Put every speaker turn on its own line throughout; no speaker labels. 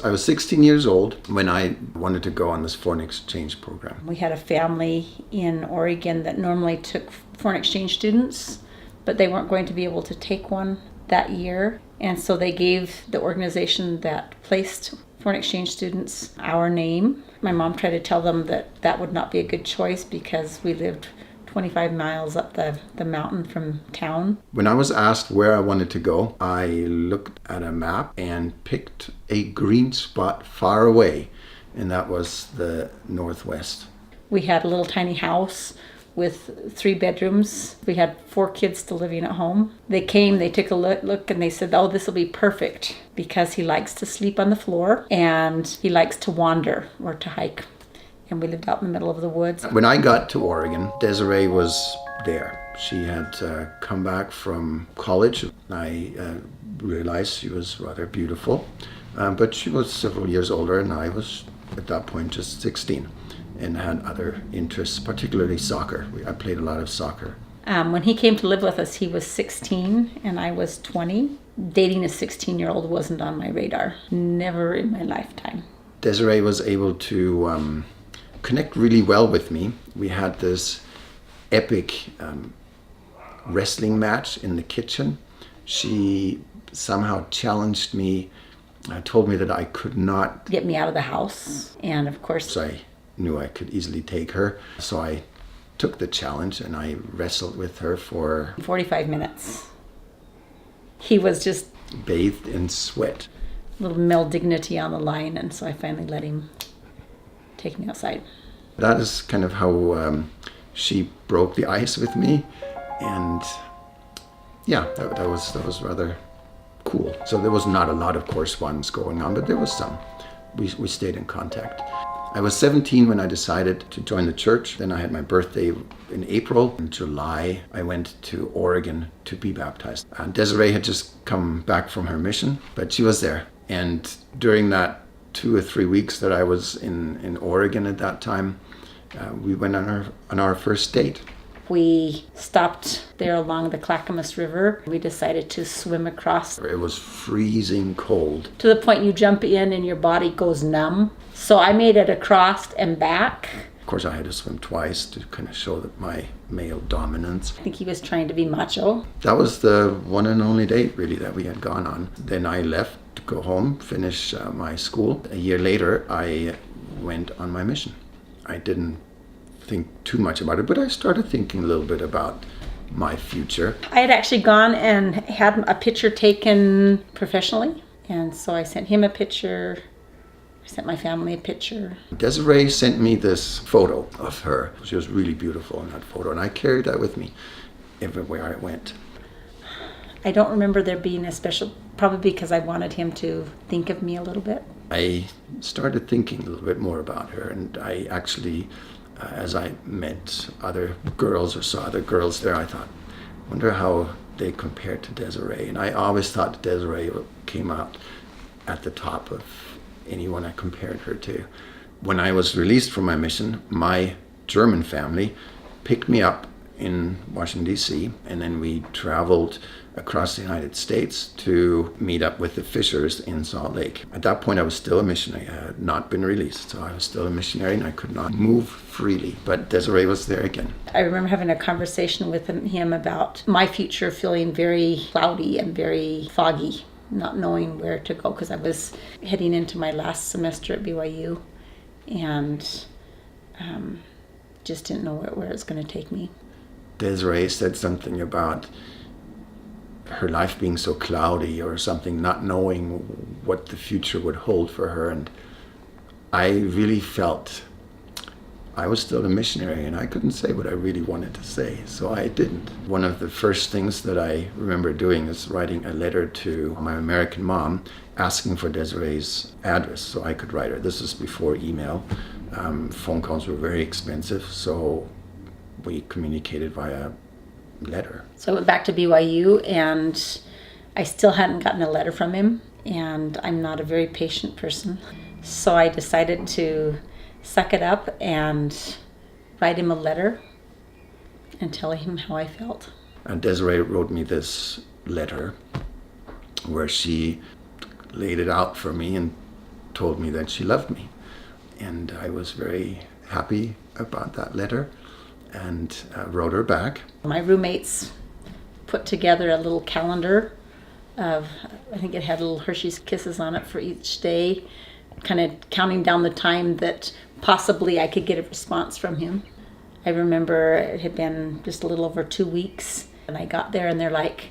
I was 16 years old when I wanted to go on this foreign exchange program.
We had a family in Oregon that normally took foreign exchange students, but they weren't going to be able to take one that year. And so they gave the organization that placed foreign exchange students our name. My mom tried to tell them that that would not be a good choice because we lived 25 miles up the mountain from town.
When I was asked where I wanted to go, I looked at a map and picked a green spot far away, and that was the Northwest.
We had a little tiny house with 3 bedrooms. We had 4 kids still living at home. They came, they took a look, and they said, oh, this will be perfect because he likes to sleep on the floor and he likes to wander or to hike. And we lived out in the middle of the woods.
When I got to Oregon, Desiree was there. She had come back from college. I realized she was rather beautiful, but she was several years older, and I was at that point just 16 and had other interests, particularly soccer. I played a lot of soccer.
When he came to live with us, he was 16 and I was 20. Dating a 16-year-old wasn't on my radar. Never in my lifetime.
Desiree was able to connect really well with me. We had this epic wrestling match in the kitchen. She somehow challenged me, told me that I could not
get me out of the house. And of course,
I knew I could easily take her. So I took the challenge and I wrestled with her for
45 minutes. He was just
bathed in sweat.
A little male dignity on the line, and so I finally let him take me outside.
That is kind of how she broke the ice with me, and yeah, that was rather cool. So there was not a lot of correspondence going on, but there was some. We stayed in contact. I was 17 when I decided to join the church. Then I had my birthday in April. In July, I went to Oregon to be baptized. Desiree had just come back from her mission, but she was there. And during that 2 or 3 weeks that I was in Oregon at that time, we went on our first date.
We stopped there along the Clackamas River. We decided to swim across.
It was freezing cold.
To the point you jump in and your body goes numb. So I made it across and back.
Of course, I had to swim twice to kind of show that my male dominance.
I think he was trying to be macho.
That was the one and only date, really, that we had gone on. Then I left to go home, finish my school. A year later, I went on my mission. I didn't think too much about it, but I started thinking a little bit about my future.
I had actually gone and had a picture taken professionally, and so I sent him a picture. I sent my family a picture.
Desiree sent me this photo of her. She was really beautiful in that photo, and I carried that with me everywhere I went.
I don't remember there being a special, probably because I wanted him to think of me a little bit.
I started thinking a little bit more about her, and I actually, as I met other girls or saw other girls there, I thought, wonder how they compared to Desiree. And I always thought Desiree came out at the top of anyone I compared her to. When I was released from my mission, my German family picked me up in Washington, D.C., and then we traveled across the United States to meet up with the Fishers in Salt Lake. At that point, I was still a missionary. I had not been released, so I was still a missionary, and I could not move freely. But Desiree was there again.
I remember having a conversation with him about my future feeling very cloudy and very foggy, not knowing where to go, because I was heading into my last semester at BYU, and just didn't know where it's going to take me.
Desiree said something about her life being so cloudy or something, not knowing what the future would hold for her. And I really felt I was still a missionary and I couldn't say what I really wanted to say, so I didn't. One of the first things that I remember doing is writing a letter to my American mom asking for Desiree's address so I could write her. This was before email. Phone calls were very expensive, so we communicated via letter.
So I went back to BYU and I still hadn't gotten a letter from him, and I'm not a very patient person. So I decided to suck it up and write him a letter and tell him how I felt.
And Desiree wrote me this letter where she laid it out for me and told me that she loved me. And I was very happy about that letter and wrote her back.
My roommates put together a little calendar of, I think it had little Hershey's Kisses on it for each day, kind of counting down the time that possibly I could get a response from him. I remember it had been just a little over 2 weeks, and I got there and they're like,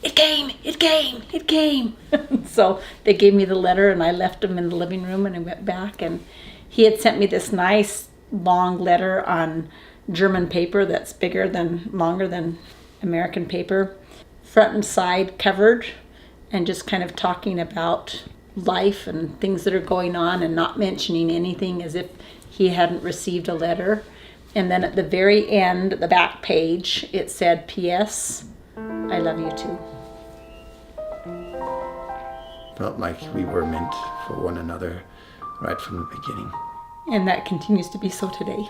it came, it came, it came. So they gave me the letter and I left him in the living room and I went back, and he had sent me this nice long letter on German paper that's longer than American paper, front and side covered, and just kind of talking about life and things that are going on and not mentioning anything as if he hadn't received a letter. And then at the very end, the back page, it said, P.S. I love you too.
Felt like we were meant for one another right from the beginning.
And that continues to be so today.